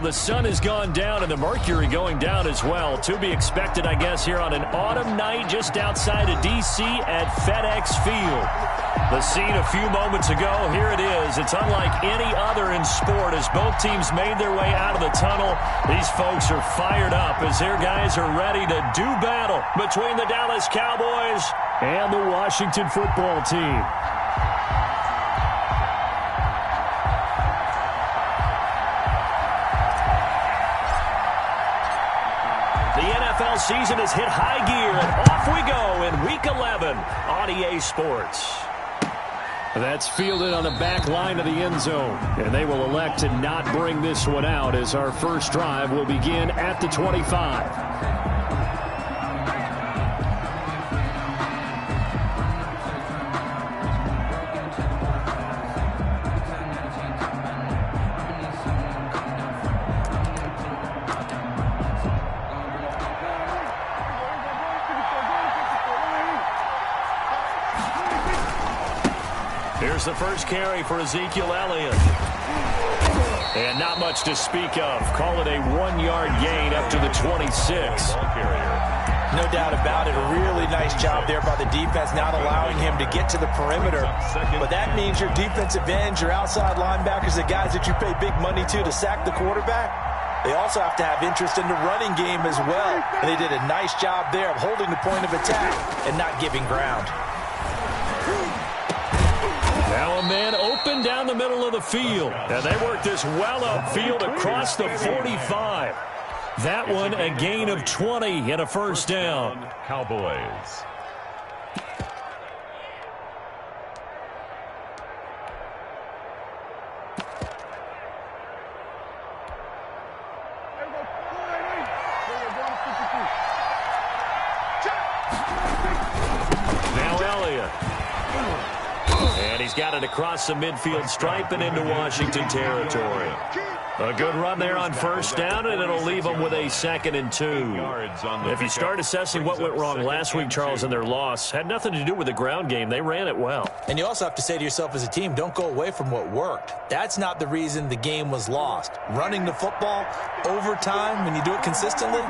The sun has gone down and the mercury going down as well. To be expected, I guess, here on an autumn night just outside of D.C. at FedEx Field. The scene a few moments ago, here it is. It's unlike any other in sport as both teams made their way out of the tunnel. These folks are fired up as their guys are ready to do battle between the Dallas Cowboys and the Washington football team. NFL season has hit high gear, and off we go in Week 11 on EA Sports. That's fielded on the back line of the end zone, and they will elect to not bring this one out as our first drive will begin at the 25. Here's the first carry for Ezekiel Elliott. And not much to speak of. Call it a 1-yard gain up to the 26. No doubt about it. A really nice job there by the defense, not allowing him to get to the perimeter. But that means your defensive ends, your outside linebackers, the guys that you pay big money to sack the quarterback, they also have to have interest in the running game as well. And they did a nice job there of holding the point of attack and not giving ground. Now a man open down the middle of the field. And they work this well upfield across the 45. That one a gain of 20 and a first down. Cowboys. Got it across the midfield stripe and into Washington territory. A good run there on first down, and it'll leave them with a 2nd and 2. If you start assessing what went wrong last week, Charles, in their loss, had nothing to do with the ground game. They ran it well. And you also have to say to yourself as a team, don't go away from what worked. That's not the reason the game was lost. Running the football over time, when you do it consistently,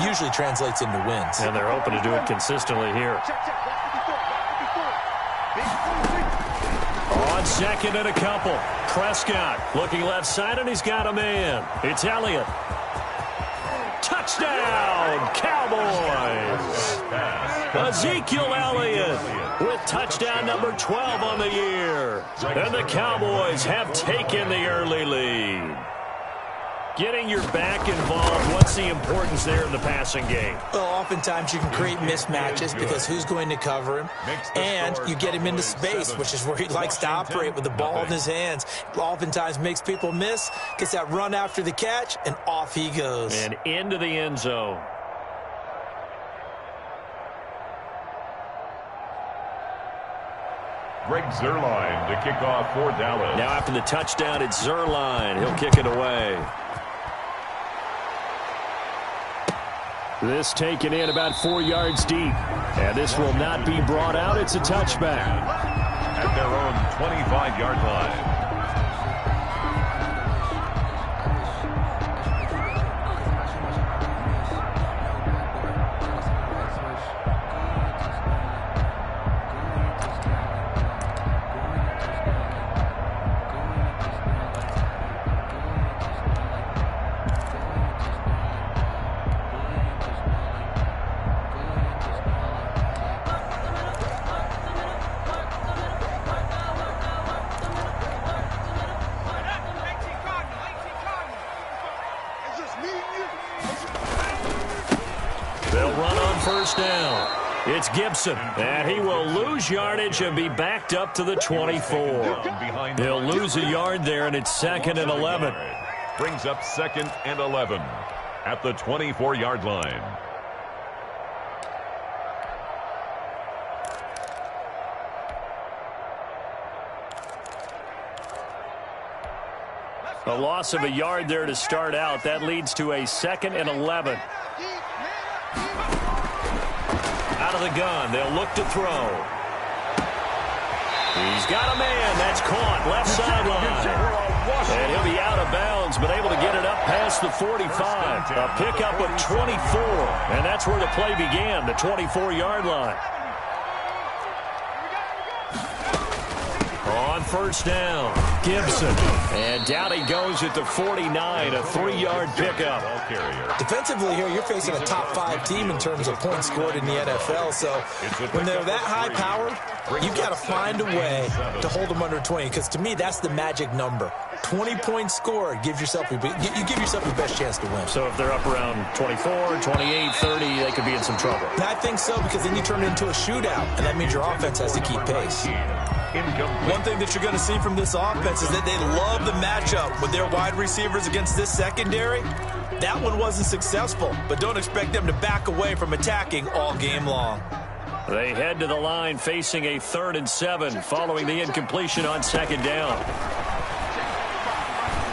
usually translates into wins. And they're hoping to do it consistently here. On 2nd and a couple. Prescott looking left side, and he's got a man. It's Elliott. Touchdown, Cowboys. Ezekiel Elliott with touchdown number 12 on the year. And the Cowboys have taken the early lead. Getting your back involved, what's the importance there in the passing game? Well, oftentimes you can create mismatches because who's going to cover him, and you get him into space, which is where he likes to operate with the ball in his hands. Oftentimes makes people miss, gets that run after the catch, and off he goes. And into the end zone. Greg Zuerlein to kick off for Dallas. Now after the touchdown, it's Zuerlein. He'll kick it away. This taken in about 4 yards deep. And this will not be brought out. It's a touchback. At their own 25-yard line. It's Gibson, and he will lose yardage and be backed up to the 24. He'll lose a yard there, and it's 2nd and 11. Brings up 2nd and 11 at the 24-yard line. A loss of a yard there to start out. That leads to a 2nd and 11. Out of the gun, they'll look to throw. He's got a man. That's caught left sideline. And he'll be out of bounds, but able to get it up past past the 45. A pickup of 24. And that's where the play began, the 24-yard line. On first down, Gibson. And down he goes at the 49, a 3-yard pickup. Defensively here, you're facing a top 5 team in terms of points scored in the NFL. So when they're that high powered, you've got to find a way to hold them under 20. Because to me, that's the magic number. 20 points scored, you give yourself your best chance to win. So if they're up around 24, 28, 30, they could be in some trouble. And I think so, because then you turn it into a shootout, and that means your offense has to keep pace. One thing that you're going to see from this offense is that they love the matchup with their wide receivers against this secondary. That one wasn't successful, but don't expect them to back away from attacking all game long. They head to the line facing a 3rd and 7 following the incompletion on 2nd down.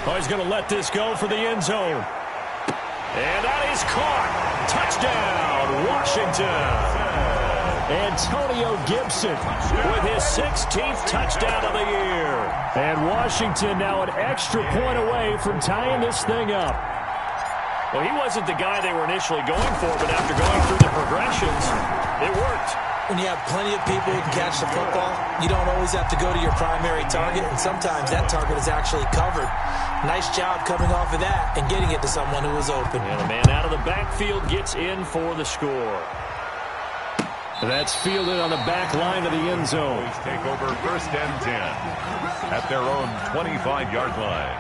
Oh, he's going to let this go for the end zone. And that is caught. Touchdown, Washington. Antonio Gibson with his 16th touchdown of the year. And Washington now an extra point away from tying this thing up. Well, he wasn't the guy they were initially going for, but after going through the progressions, it worked. When you have plenty of people who can catch the football, you don't always have to go to your primary target, and sometimes that target is actually covered. Nice job coming off of that and getting it to someone who was open. And the man out of the backfield gets in for the score. That's fielded on the back line of the end zone. Take over 1st and 10 at their own 25-yard line.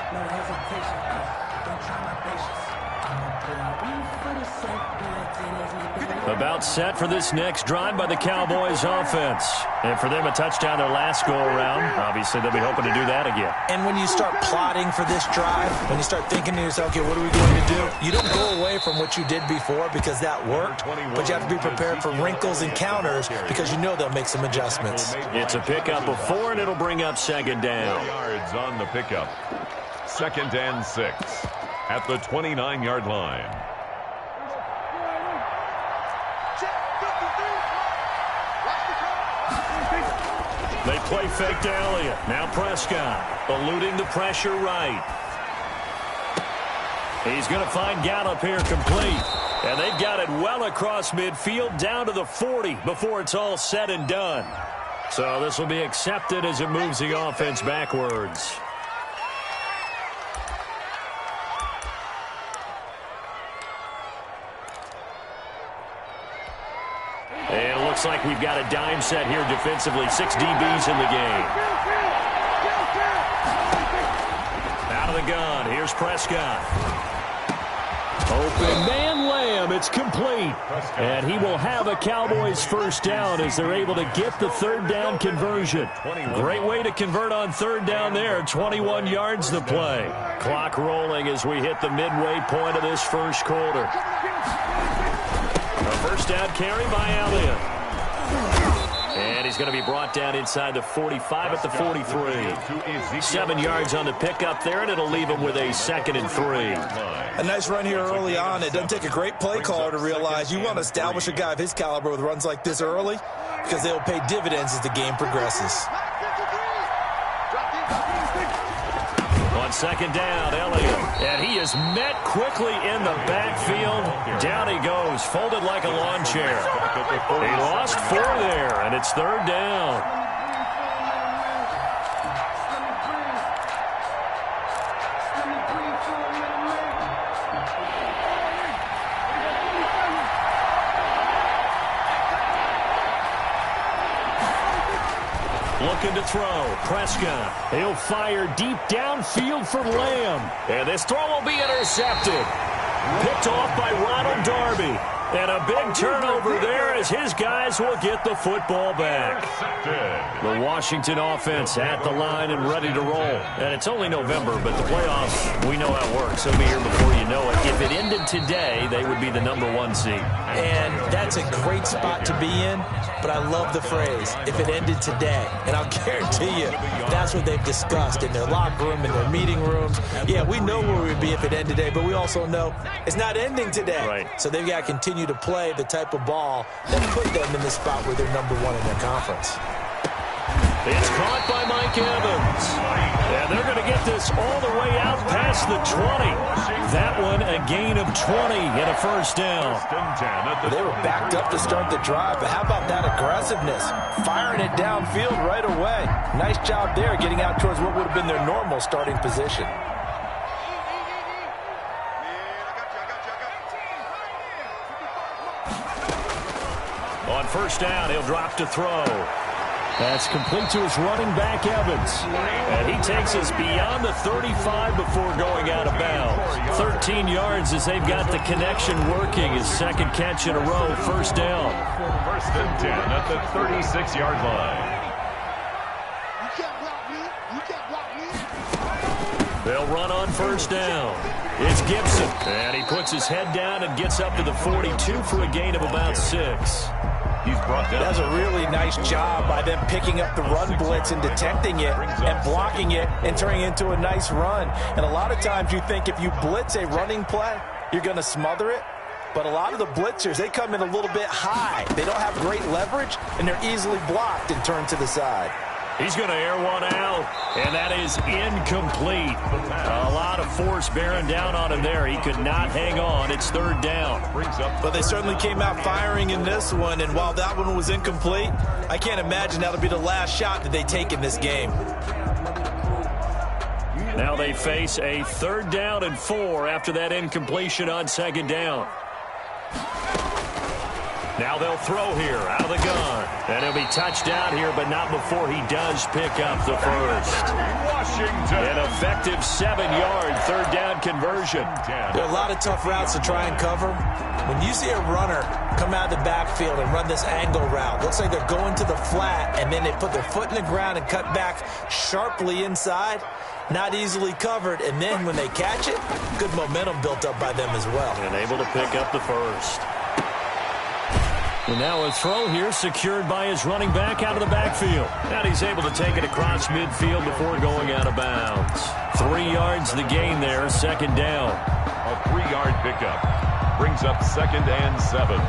No hesitation. Don't try my patience. About set for this next drive by the Cowboys offense. And for them, a touchdown their last go-around. Obviously, they'll be hoping to do that again. And when you start plotting for this drive, when you start thinking to yourself, okay, what are we going to do? You don't go away from what you did before because that worked, but you have to be prepared for wrinkles and counters because you know they'll make some adjustments. It's a pickup of 4, and it'll bring up 2nd down. Yards on the pickup. 2nd and 6 at the 29-yard line. They play fake to Elliott. Now Prescott eluding the pressure right. He's going to find Gallup here complete. And they've got it well across midfield down to the 40 before it's all said and done. So this will be accepted as it moves the offense backwards. And it looks like we've got a dime set here defensively. 6 DBs in the game. Out of the gun. Here's Prescott. Open man Lamb. It's complete. And he will have a Cowboys 1st down as they're able to get the 3rd down conversion. Great way to convert on 3rd down there. 21 yards the play. Clock rolling as we hit the midway point of this 1st quarter. A 1st down carry by Elliott. And he's going to be brought down inside the 45 at the 43. 7 yards on the pickup there, and it'll leave him with a 2nd and 3. A nice run here early on. It doesn't take a great play caller to realize you want to establish a guy of his caliber with runs like this early because they'll pay dividends as the game progresses. On 2nd down, Elliott. And he is met quickly in the backfield. Down he goes, folded like a lawn chair. He lost 4 there, and it's 3rd down. Looking to throw. Prescott. He'll fire deep downfield for Lamb. And this throw will be intercepted. Picked off by Ronald Darby. And a big turnover there as his guys will get the football back. The Washington offense at the line and ready to roll. And it's only November, but the playoffs, we know how it works. They'll be here before you know it. If it ended today, they would be the #1 seed. And that's a great spot to be in, but I love the phrase, if it ended today. And I'll guarantee you, that's what they've discussed in their locker room, in their meeting rooms. Yeah, we know where we'd be if it ended today, but we also know it's not ending today. Right. So they've got to continue to play the type of ball that put them in the spot where they're #1 in their conference. It's caught by Mike Evans. And they're going to get this all the way out past the 20. That one a gain of 20 and a first down. They were backed up to start the drive, but how about that aggressiveness? Firing it downfield right away. Nice job there getting out towards what would have been their normal starting position. On first down, he'll drop to throw. That's complete to his running back, Evans. And he takes us beyond the 35 before going out of bounds. 13 yards as they've got the connection working. His second catch in a row, first down. First and 10 at the 36-yard line. They'll run on first down. It's Gibson. And he puts his head down and gets up to the 42 for a gain of about 6. He's brought down. That's a really nice job by them picking up the run blitz and detecting it and blocking it and turning it into a nice run. And a lot of times you think if you blitz a running play, you're going to smother it. But a lot of the blitzers, they come in a little bit high. They don't have great leverage, and they're easily blocked and turned to the side. He's going to air one out, and that is incomplete. A lot of force bearing down on him there. He could not hang on. It's third down. But they certainly came out firing in this one, and while that one was incomplete, I can't imagine that'll be the last shot that they take in this game. Now they face a third down and 4 after that incompletion on second down. Now they'll throw here out of the gun. And he'll be touchdown here, but not before he does pick up the first. Washington. An effective 7-yard third down conversion. There are a lot of tough routes to try and cover. When you see a runner come out of the backfield and run this angle route, looks like they're going to the flat, and then they put their foot in the ground and cut back sharply inside. Not easily covered, and then when they catch it, good momentum built up by them as well. And able to pick up the first. And now a throw here secured by his running back out of the backfield. And he's able to take it across midfield before going out of bounds. 3 yards the gain there, second down. A 3-yard pickup brings up second and 7.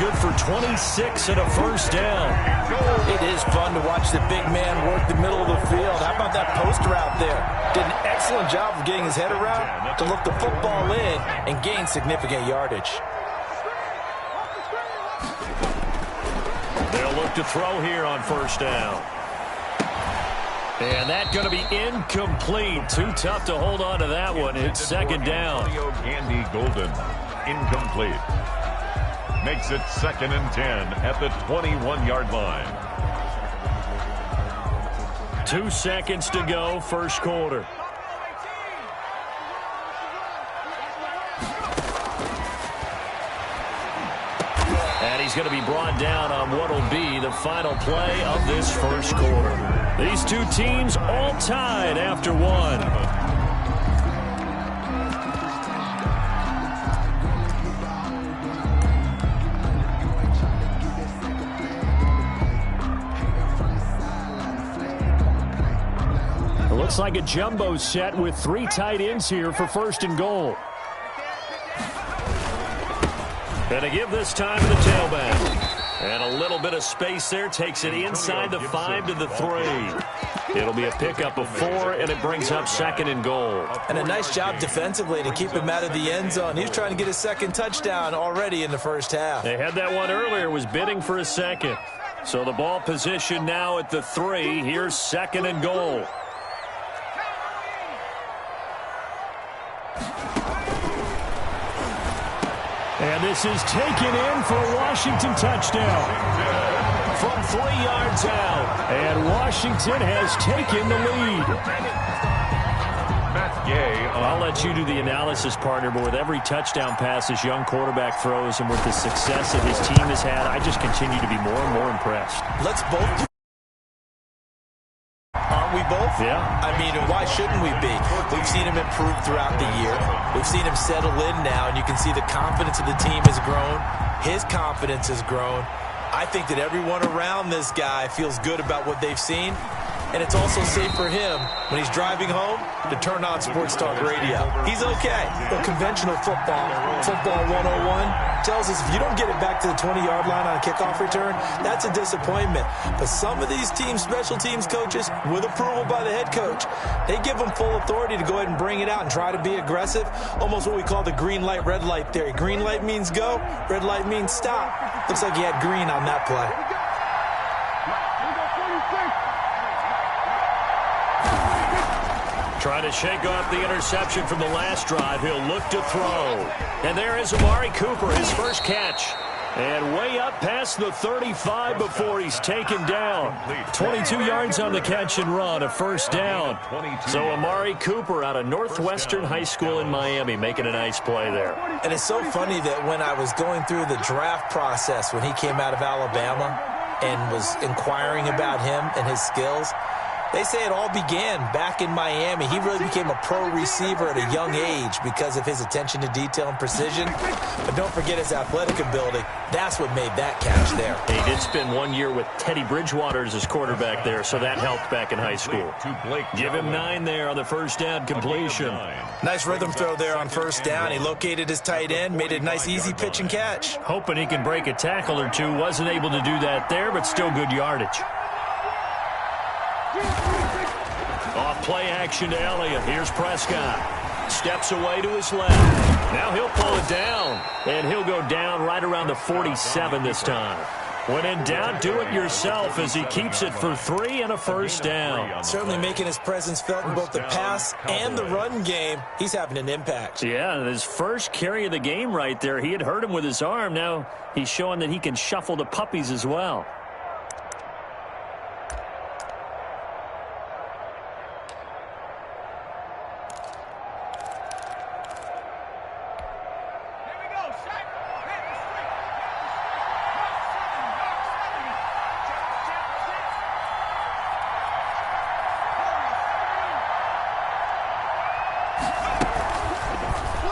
Good for 26 and a first down. It is fun to watch the big man work the middle of the field. How about that post route there? Did an excellent job of getting his head around to look the football in and gain significant yardage. They'll look to throw here on first down. And that's going to be incomplete. Too tough to hold on to that one. It's second down. Andy Golden, incomplete. Makes it second and 10 at the 21-yard line. 2 seconds to go, first quarter. And he's going to be brought down on what will be the final play of this first quarter. These two teams all tied after one. Looks like a jumbo set with 3 tight ends here for first and goal. And to give this time to the tailback. And a little bit of space there. Takes it inside the 5 to the 3. It'll be a pickup of 4, and it brings up second and goal. And a nice job defensively to keep him out of the end zone. He was trying to get his second touchdown already in the first half. They had that one earlier, was bidding for a second. So the ball position now at the 3. Here's second and goal. And this is taken in for a Washington touchdown. From 3 yards out. And Washington has taken the lead. Matt Gay. I'll let you do the analysis, partner, but with every touchdown pass this young quarterback throws and with the success that his team has had, I just continue to be more and more impressed. Let's both do. Aren't we both? Yeah. I mean, why shouldn't we be? We've seen him improve throughout the year. We've seen him settle in now, and you can see the confidence of the team has grown. His confidence has grown. I think that everyone around this guy feels good about what they've seen. And it's also safe for him when he's driving home to turn on Sports Talk Radio. He's okay. But conventional football 101, tells us if you don't get it back to the 20-yard line on a kickoff return, that's a disappointment. But some of these teams, special teams coaches, with approval by the head coach, they give them full authority to go ahead and bring it out and try to be aggressive. Almost what we call the green light, red light theory. Green light means go, red light means stop. Looks like he had green on that play. Trying to shake off the interception from the last drive. He'll look to throw. And there is Amari Cooper, his first catch. And way up past the 35 before he's taken down. 22 yards on the catch and run, a first down. So Amari Cooper out of Northwestern High School in Miami making a nice play there. And it's so funny that when I was going through the draft process when he came out of Alabama and was inquiring about him and his skills, they say it all began back in Miami. He really became a pro receiver at a young age because of his attention to detail and precision. But don't forget his athletic ability. That's what made that catch there. He did spend 1 year with Teddy Bridgewater as his quarterback there, so that helped back in high school. Give him 9 there on the first down completion. Nice rhythm throw there on first down. He located his tight end, made it a nice easy pitch and catch. Hoping he can break a tackle or two. Wasn't able to do that there, but still good yardage. Off play action to Elliott. Here's Prescott. Steps away to his left. Now he'll pull it down. And he'll go down right around the 47 this time. When in doubt, do it yourself as he keeps it for 3 and a first down. Certainly making his presence felt in both the pass and the run game. He's having an impact. Yeah, his first carry of the game right there. He had hurt him with his arm. Now he's showing that he can shuffle the puppies as well.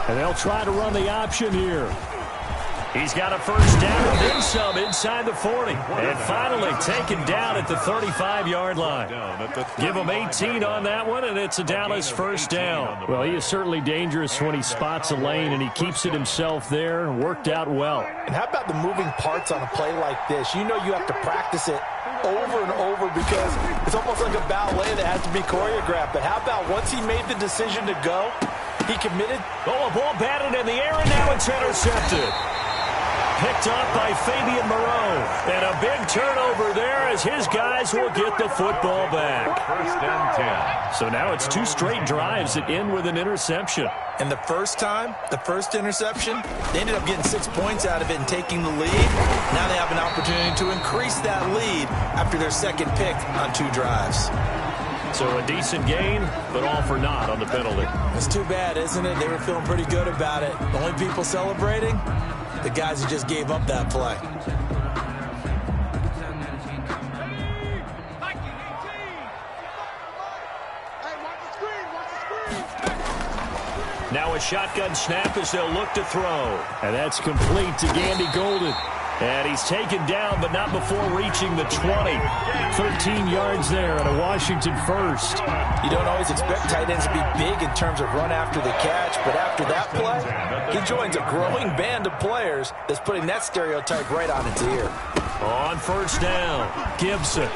And they'll try to run the option here. He's got a first down, then some inside the 40. And finally taken down at the 35-yard line. Give him 18 on that one, and it's a Dallas first down. Well, he is certainly dangerous when he spots a lane, and he keeps it himself there. Worked out well. And how about the moving parts on a play like this? You know you have to practice it over and over because it's almost like a ballet that has to be choreographed. But how about once he made the decision to go, he committed? Oh, a ball batted in the air, and now it's intercepted. Picked up by Fabian Moreau. And a big turnover there as his guys will get the football back. First and 10. So now it's 2 straight drives that end with an interception. And the first time, the first interception, they ended up getting 6 points out of it and taking the lead. Now they have an opportunity to increase that lead after their second pick on 2 drives. So a decent gain, but all for naught on the penalty. It's too bad, isn't it? They were feeling pretty good about it. The only people celebrating, the guys who just gave up that play. Now a shotgun snap as they'll look to throw. And that's complete to Gandy Golden. And he's taken down, but not before reaching the 20. 13 yards there and a Washington first. You don't always expect tight ends to be big in terms of run after the catch, but after that play, he joins a growing band of players that's putting that stereotype right on its ear. On first down, Gibson.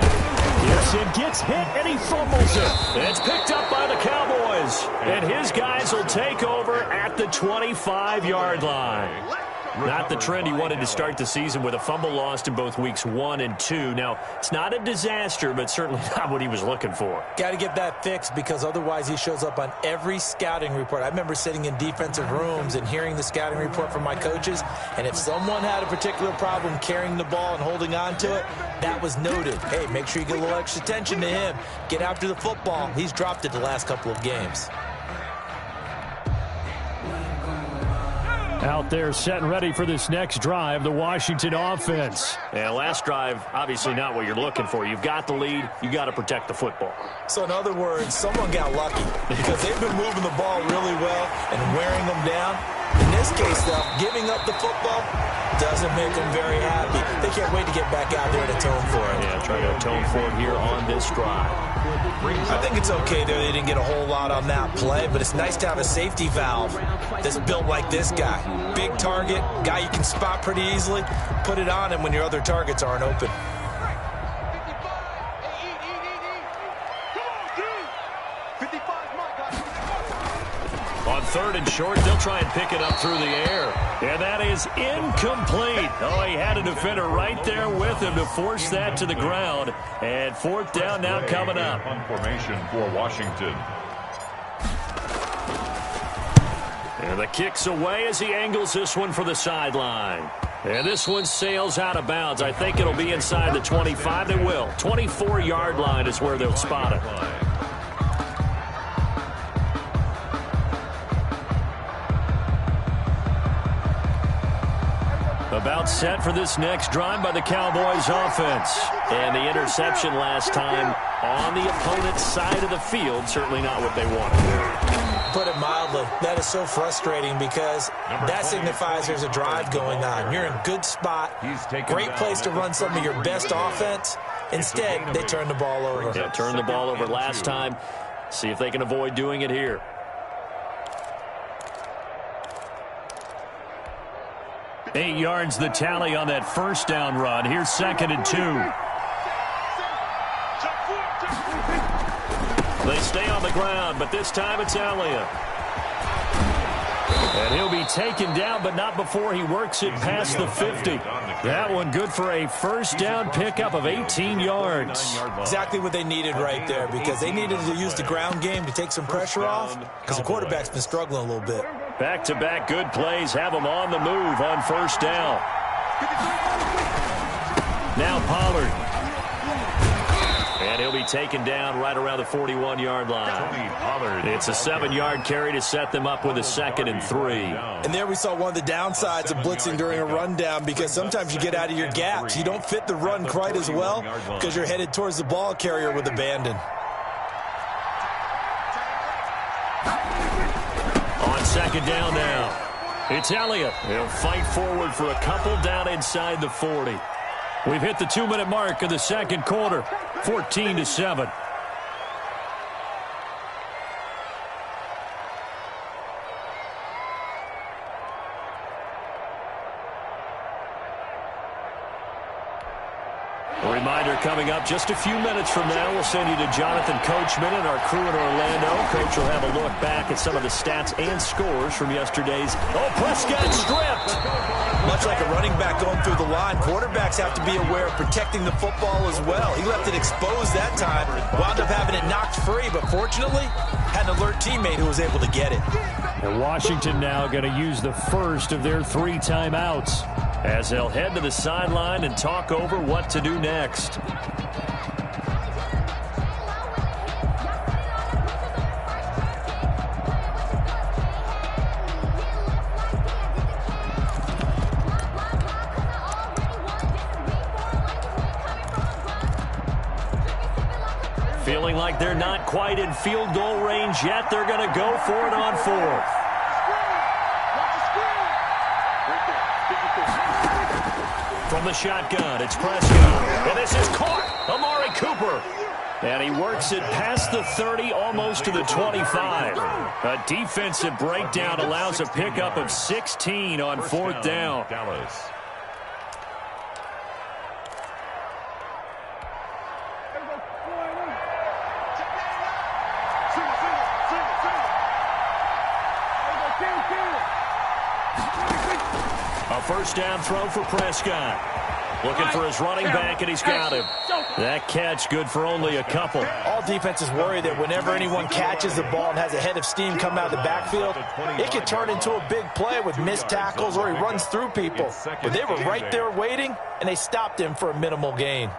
Gibson gets hit and he fumbles it. It's picked up by the Cowboys. And his guys will take over at the 25-yard line. Not the trend he wanted to start the season with a fumble lost in both weeks 1 and 2. Now, it's not a disaster, but certainly not what he was looking for. Got to get that fixed because otherwise he shows up on every scouting report. I remember sitting in defensive rooms and hearing the scouting report from my coaches, and if someone had a particular problem carrying the ball and holding on to it, that was noted. Hey, make sure you get a little extra attention to him. Get after the football. He's dropped it the last couple of games. Out there set and ready for this next drive, the Washington offense. Yeah, last drive, obviously not what you're looking for. You've got the lead. You got to protect the football. So in other words, someone got lucky because they've been moving the ball really well and wearing them down. In this case, though, giving up the football doesn't make them very happy. They can't wait to get back out there and atone for it. Yeah, try to atone for it here on this drive. I think it's okay there. They didn't get a whole lot on that play, but it's nice to have a safety valve that's built like this guy. Big target, guy you can spot pretty easily. Put it on him when your other targets aren't open. On 3rd and short, they'll try and pick it up through the air. And that is incomplete. Oh, he had a defender right there with him to force that to the ground. And 4th down now coming up. Formation for Washington. And the kick's away as he angles this one for the sideline. And this one sails out of bounds. I think it'll be inside the 25. It will. 24-yard line is where they'll spot it. About set for this next drive by the Cowboys offense. And the interception last time on the opponent's side of the field. Certainly not what they wanted. Put it mildly, that is so frustrating because that signifies there's a drive going on. You're in a good spot, great place to run some of your best offense. Instead, they turn the ball over. Yeah, turned the ball over last time. See if they can avoid doing it here. Eight yards the tally on that first down run. Here's 2nd and 2. They stay on the ground, but this time it's Elliott. And he'll be taken down, but not before he works it past the 50. That one good for a first down pickup of 18 yards. Exactly what they needed right there because they needed to use the ground game to take some pressure off because the quarterback's been struggling a little bit. Back-to-back good plays have him on the move on first down. Now Pollard. And he'll be taken down right around the 41-yard line. It's a 7-yard carry to set them up with a 2nd and 3. And there we saw one of the downsides of blitzing during a rundown because sometimes you get out of your gaps. You don't fit the run quite as well because you're headed towards the ball carrier with abandon. On 2nd down now. It's Elliott. He'll fight forward for a couple down inside the 40. We've hit the 2-minute mark of the second quarter. 14-7. A reminder coming up just a few minutes from now. We'll send you to Jonathan Coachman and our crew in Orlando. Coach will have a look back at some of the stats and scores from yesterday's. Oh, Prescott stripped. Much like a running back going through the line, quarterbacks have to be aware of protecting the football as well. He left it exposed that time, wound up having it knocked free, but fortunately had an alert teammate who was able to get it. And Washington now going to use the first of their 3 timeouts as they'll head to the sideline and talk over what to do next. Feeling like they're not quite in field goal range yet. They're going to go for it on 4th. From the shotgun, it's Prescott. And this is caught. Amari Cooper. And he works it past the 30, almost to the 25. A defensive breakdown allows a pickup of 16 on 4th down. Dallas. A first down throw for Prescott. Looking for his running back, and he's got him. That catch good for only a couple. All defenses worry that whenever anyone catches the ball and has a head of steam come out of the backfield, it could turn into a big play with missed tackles or he runs through people. But they were right there waiting, and they stopped him for a minimal gain.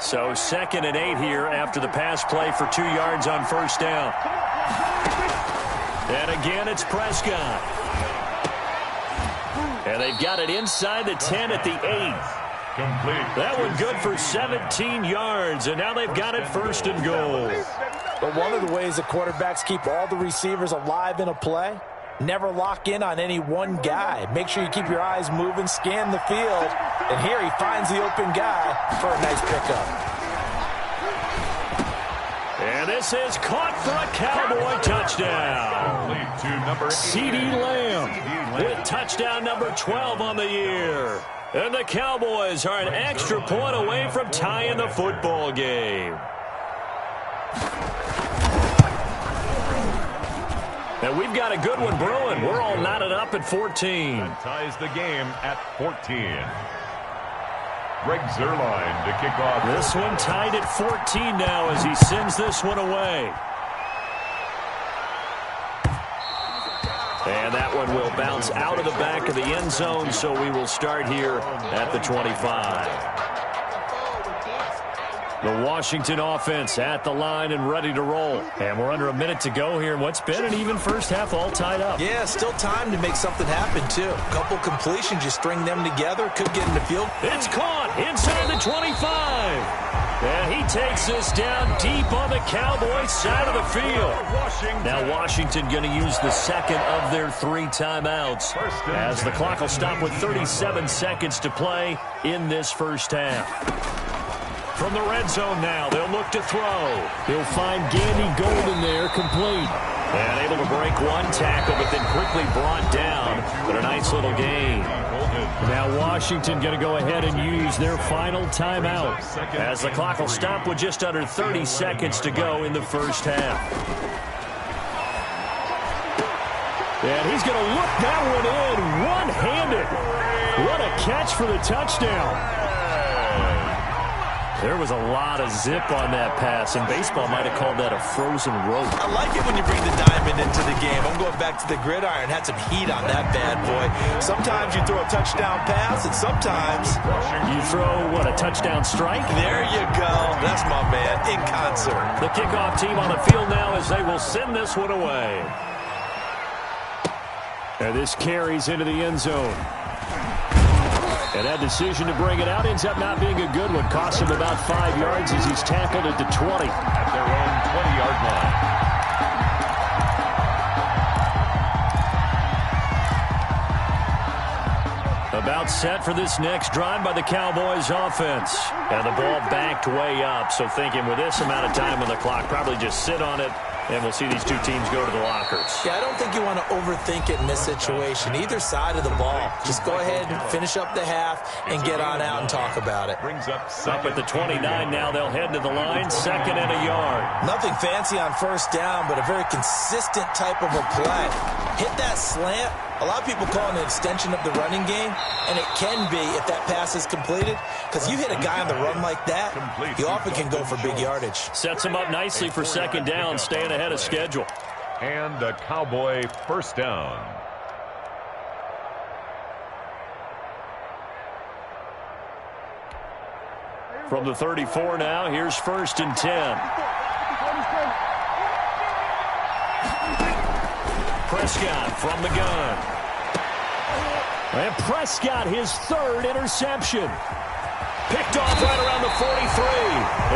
So 2nd and 8 here after the pass play for 2 yards on first down. And again, it's Prescott. And they've got it inside the 10 at the 8. Complete. That one good for 17 yards, and now they've got it 1st and goal. But one of the ways the quarterbacks keep all the receivers alive in a play, never lock in on any one guy. Make sure you keep your eyes moving, scan the field, and here he finds the open guy for a nice pickup. And this is caught for a Cowboy touchdown. CeeDee Lamb with touchdown number 12 on the year. And the Cowboys are an extra point away from tying the football game. And we've got a good one brewing. We're all knotted up at 14. That ties the game at 14. Greg Zuerlein to kick off. This one tied at 14 now as he sends this one away. And that one will bounce out of the back of the end zone, so we will start here at the 25. The Washington offense at the line and ready to roll. And we're under a minute to go here in what's been an even first half, all tied up. Yeah, still time to make something happen, too. A couple completions, you string them together, could get in the field. It's caught inside the 25. And he takes this down deep on the Cowboys side of the field. Now Washington going to use the second of their 3 timeouts as the clock will stop with 37 seconds to play in this first half. From the red zone now, they'll look to throw. He'll find Gandy Golden there, complete. And able to break one tackle, but then quickly brought down. But a nice little gain. Now Washington going to go ahead and use their final timeout as the clock will stop with just under 30 seconds to go in the first half. And he's going to look that one in one-handed. What a catch for the touchdown. There was a lot of zip on that pass, and baseball might have called that a frozen rope. I like it when you bring the diamond into the game. I'm going back to the gridiron. Had some heat on that bad boy. Sometimes you throw a touchdown pass, and sometimes you throw, what, a touchdown strike? There you go. That's my man, in concert. The kickoff team on the field now as they will send this one away. And this carries into the end zone. And that decision to bring it out ends up not being a good one. Costs him about 5 yards as he's tackled at the 20. At their own 20-yard line. About set for this next drive by the Cowboys offense. And the ball backed way up. So thinking with this amount of time on the clock, probably just sit on it. And we'll see these two teams go to the lockers. Yeah, I don't think you want to overthink it in this situation. Either side of the ball. Just go ahead and finish up the half and get on out and talk about it. Brings up at the 29 now. They'll head to the line. 2nd and a yard. Nothing fancy on first down, but a very consistent type of a play. Hit that slant. A lot of people call it an extension of the running game, and it can be if that pass is completed, because you hit a guy on the run like that, he often can go for big yardage. Sets him up nicely for 2nd down, staying ahead of schedule. And a Cowboy first down. From the 34 now, here's 1st and 10. Prescott from the gun. And Prescott, his 3rd interception. Picked off right around the 43.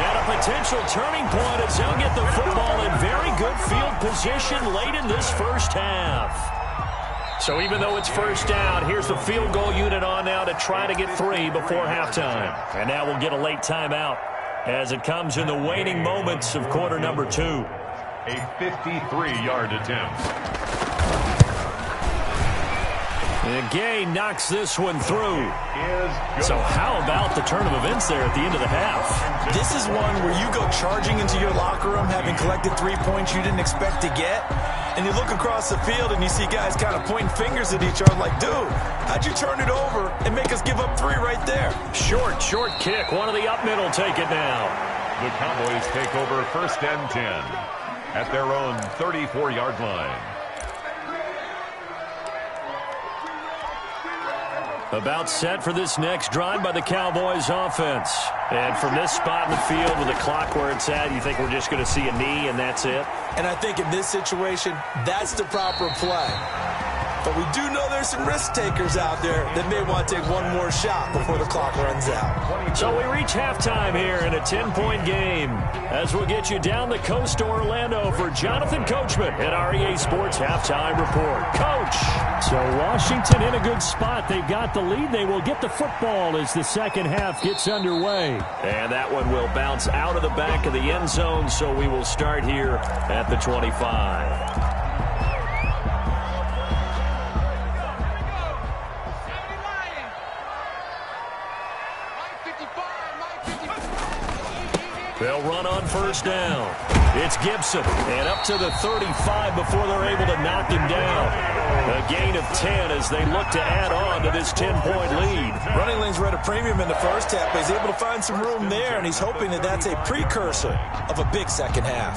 And a potential turning point as they'll get the football in very good field position late in this first half. So even though it's first down, here's the field goal unit on now to try to get 3 before halftime. And now we'll get a late timeout as it comes in the waning moments of quarter number 2. A 53-yard attempt. And Gay knocks this one through. So how about the turn of events there at the end of the half? This is one where you go charging into your locker room having collected 3 points you didn't expect to get, and you look across the field and you see guys kind of pointing fingers at each other like, dude, how'd you turn it over and make us give up 3 right there? Short kick. One of the up middle take it now. The Cowboys take over 1st and 10 at their own 34-yard line. About set for this next drive by the Cowboys offense. And from this spot in the field with the clock where it's at, you think we're just going to see a knee and that's it? And I think in this situation, that's the proper play. But we do know there's some risk takers out there that may want to take one more shot before the clock runs out. So we reach halftime here in a 10-point game. As we'll get you down the coast to Orlando for Jonathan Coachman at our EA Sports Halftime Report. Coach! So Washington in a good spot. They've got the lead. They will get the football as the second half gets underway. And that one will bounce out of the back of the end zone, so we will start here at the 25. They'll run on first down. It's Gibson, and up to the 35 before they're able to knock him down. A gain of 10 as they look to add on to this 10-point lead. Running lanes were at a premium in the first half, but he's able to find some room there, and he's hoping that that's a precursor of a big second half.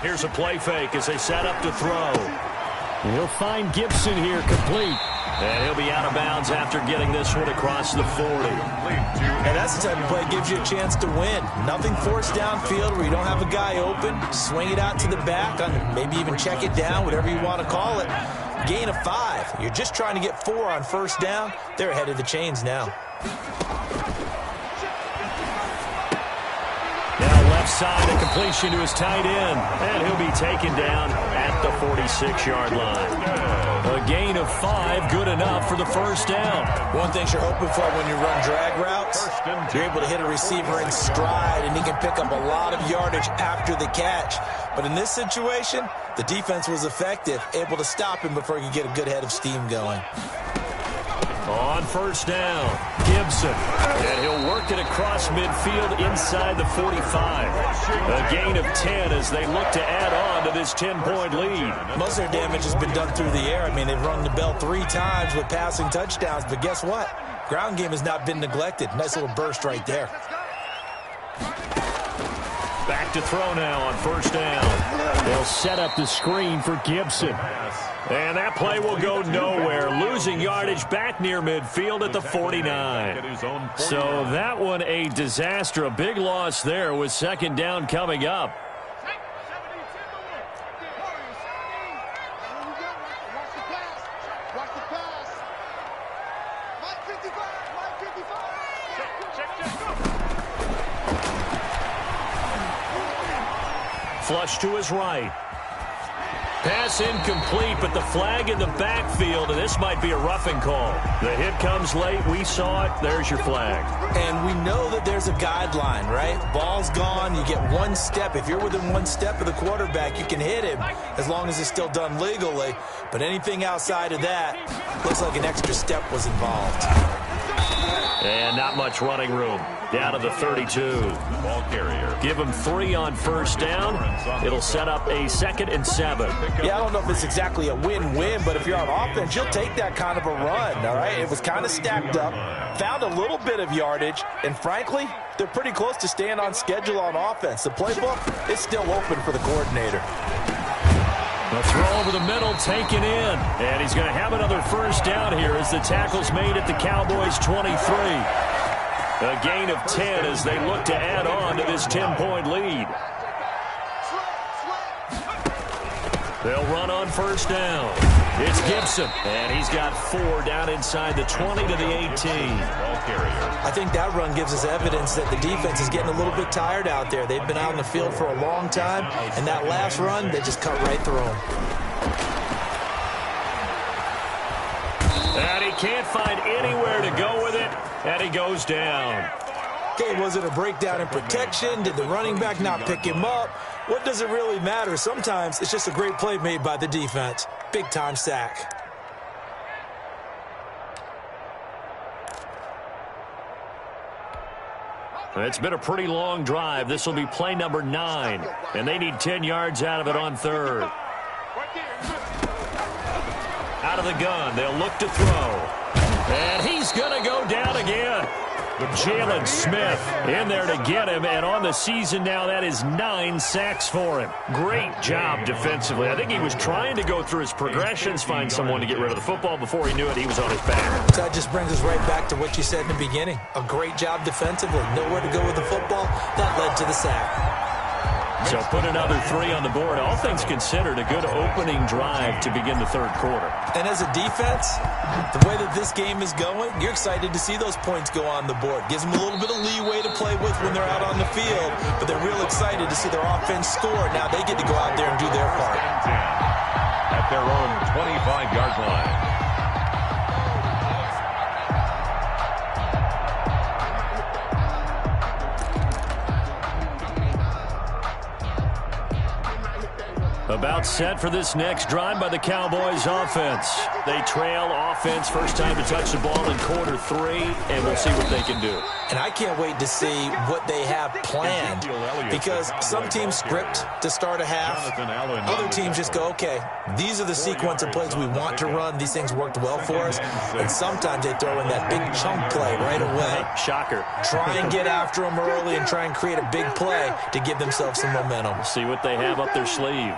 Here's a play fake as they set up to throw. He'll find Gibson here complete. And he'll be out of bounds after getting this one across the 40. And that's the type of play that gives you a chance to win. Nothing forced downfield where you don't have a guy open. Swing it out to the back, maybe even check it down, whatever you want to call it. Gain of 5. You're just trying to get 4 on first down. They're ahead of the chains now. Side, a completion to his tight end, and he'll be taken down at the 46-yard line. A gain of 5, good enough for the first down. One thing you're hoping for when you run drag routes, you're able to hit a receiver in stride, and he can pick up a lot of yardage after the catch. But in this situation, the defense was effective, able to stop him before he could get a good head of steam going. On first down, Gibson. And he'll work it across midfield inside the 45. A gain of 10 as they look to add on to this 10-point lead. Most of their damage has been done through the air. I mean, they've rung the bell 3 times with passing touchdowns. But guess what? Ground game has not been neglected. Nice little burst right there. Back to throw now on first down. They'll set up the screen for Gibson. And that play will go nowhere, losing yardage back near midfield at the 49. So that one a disaster, a big loss there with second down coming up. Flush to his right. Pass incomplete, but the flag in the backfield, and this might be a roughing call. The hit comes late. We saw it. There's your flag. And we know that there's a guideline, right? Ball's gone. You get 1 step. If you're within 1 step of the quarterback, you can hit him as long as it's still done legally. But anything outside of that, looks like an extra step was involved. And not much running room. Down to the 32. Ball carrier. Give him 3 on first down. It'll set up a 2nd and 7. Yeah, I don't know if it's exactly a win-win, but if you're on offense, you'll take that kind of a run, all right? It was kind of stacked up, found a little bit of yardage, and frankly, they're pretty close to staying on schedule on offense. The playbook is still open for the coordinator. The throw over the middle, taken in. And he's going to have another first down here as the tackle's made at the Cowboys' 23. A gain of 10 as they look to add on to this 10-point lead. They'll run on first down. It's Gibson, and he's got 4 down inside the 20 to the 18. I think that run gives us evidence that the defense is getting a little bit tired out there. They've been out in the field for a long time, and that last run, they just cut right through them. And he can't find anywhere to go with it, and he goes down. Okay, was it a breakdown in protection? Did the running back not pick him up? What does it really matter? Sometimes it's just a great play made by the defense. Big-time sack. It's been a pretty long drive. This will be play number 9, and they need 10 yards out of it on third. Out of the gun, they'll look to throw. And he's going to go down again. Jalen Smith in there to get him, and on the season now, that is 9 sacks for him. Great job defensively. I think he was trying to go through his progressions, find someone to get rid of the football. Before he knew it, he was on his back. So that just brings us right back to what you said in the beginning. A great job defensively. Nowhere to go with the football. That led to the sack. So put another 3 on the board. All things considered, a good opening drive to begin the third quarter. And as a defense, the way that this game is going, you're excited to see those points go on the board. Gives them a little bit of leeway to play with when they're out on the field, but they're real excited to see their offense score. Now they get to go out there and do their part. At their own 25-yard line. About set for this next drive by the Cowboys offense. They trail offense, first time to touch the ball in quarter 3, and we'll see what they can do. And I can't wait to see what they have planned, because some teams script to start a half. Other teams just go, okay, these are the sequence of plays we want to run. These things worked well for us. And sometimes they throw in that big chunk play right away. Shocker. Try and get after them early and try and create a big play to give themselves some momentum. See what they have up their sleeve.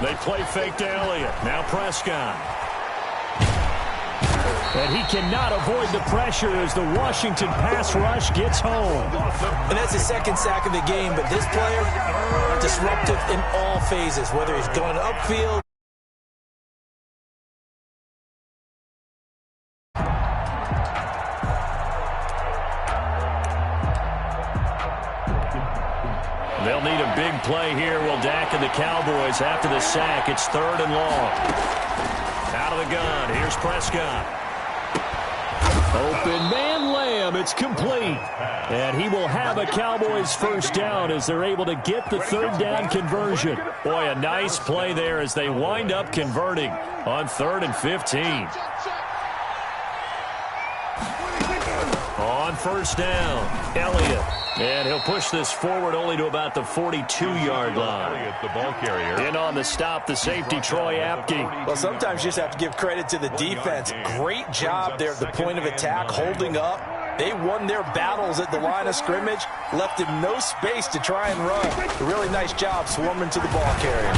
They play fake to Elliott. Now Prescott. And he cannot avoid the pressure as the Washington pass rush gets home. And that's his second sack of the game, but this player, disruptive in all phases, whether he's going upfield. They'll need a big play here. Will Dak and the Cowboys after the sack. It's 3rd and long. Out of the gun. Here's Prescott. Open man Lamb. It's complete. And he will have a Cowboys first down as they're able to get the 3rd down conversion. Boy, a nice play there as they wind up converting on 3rd and 15. On first down, Elliott. And he'll push this forward only to about the 42-yard line. The ball carrier. In on the stop, the safety, Troy Apke. Well, sometimes you just have to give credit to the defense. Great job there at the point of attack, holding up. They won their battles at the line of scrimmage, left him no space to try and run. A really nice job swarming to the ball carrier.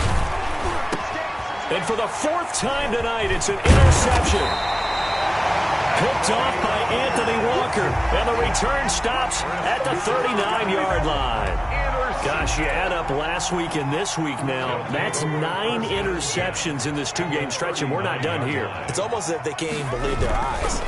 And for the 4th time tonight, it's an interception. Picked off by Anthony Walker. And the return stops at the 39-yard line. Gosh, you add up last week and this week now. That's 9 interceptions in this 2-game stretch, and we're not done here. It's almost as if they can't even believe their eyes.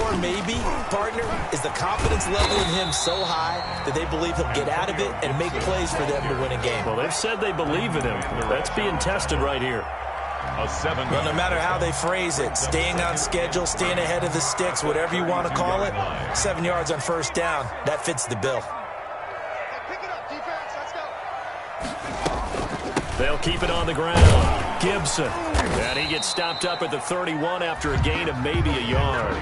Or maybe, partner, is the confidence level in him so high that they believe he'll get out of it and make plays for them to win a game. Well, they've said they believe in him. That's being tested right here. Well, no matter how they phrase it, staying on schedule, staying ahead of the sticks, whatever you want to call it, 7 yards on first down, that fits the bill. They'll keep it on the ground. Gibson. And he gets stopped up at the 31 after a gain of maybe a yard.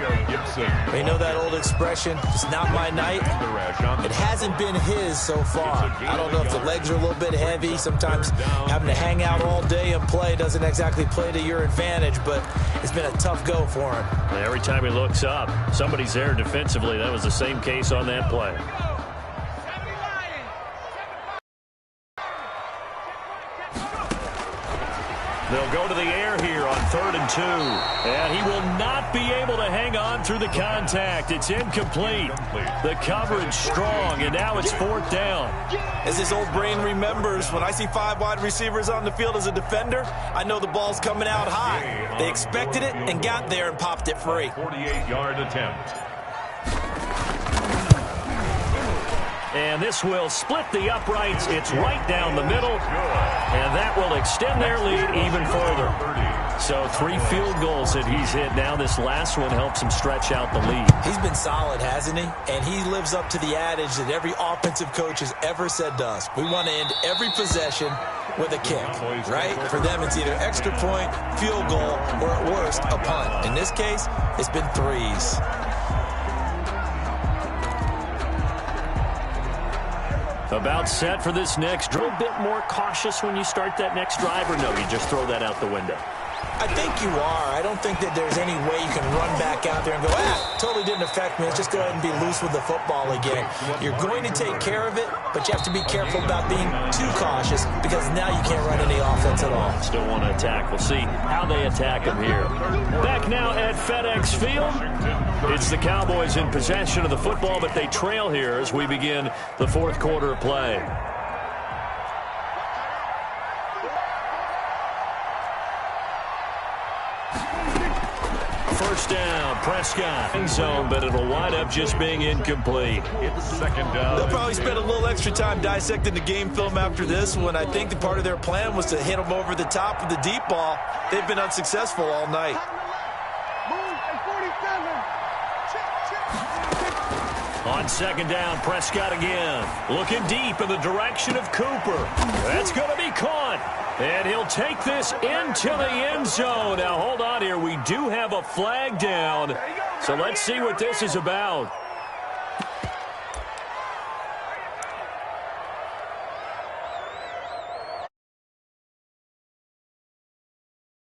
You know that old expression, it's not my night? It hasn't been his so far. I don't know if the legs are a little bit heavy. Sometimes having to hang out all day and play doesn't exactly play to your advantage, but it's been a tough go for him. Every time he looks up, somebody's there defensively. That was the same case on that play. They'll go to the air here on 3rd and 2. And he will not be able to hang on through the contact. It's incomplete. The coverage strong, and now it's 4th down. As his old brain remembers, when I see 5 wide receivers on the field as a defender, I know the ball's coming out high. They expected it and got there and popped it free. 48-yard attempt. And this will split the uprights. It's right down the middle. And that will extend their lead even further. So 3 field goals that he's hit now. This last one helps him stretch out the lead. He's been solid, hasn't he? And he lives up to the adage that every offensive coach has ever said to us. We want to end every possession with a kick, right? For them, it's either extra point, field goal, or at worst, a punt. In this case, it's been 3s. About set for this next drive. A bit more cautious when you start that next drive, or no, you just throw that out the window? I think you are. I don't think that there's any way you can run back out there and go, totally didn't affect me. Let's just go ahead and be loose with the football again. You're going to take care of it, but you have to be careful about being too cautious because now you can't run any offense at all. Still want to attack. We'll see how they attack him here. Back now at FedEx Field. It's the Cowboys in possession of the football, but they trail here as we begin the fourth quarter of play. First down, Prescott. End zone, but it'll wind up just being incomplete. It's second down. They'll probably spend a little extra time dissecting the game film after this one. I think the part of their plan was to hit them over the top of the deep ball. They've been unsuccessful all night. On second down, Prescott again. Looking deep in the direction of Cooper. That's going to be caught. And he'll take this into the end zone. Now, hold on here. We do have a flag down. So let's see what this is about.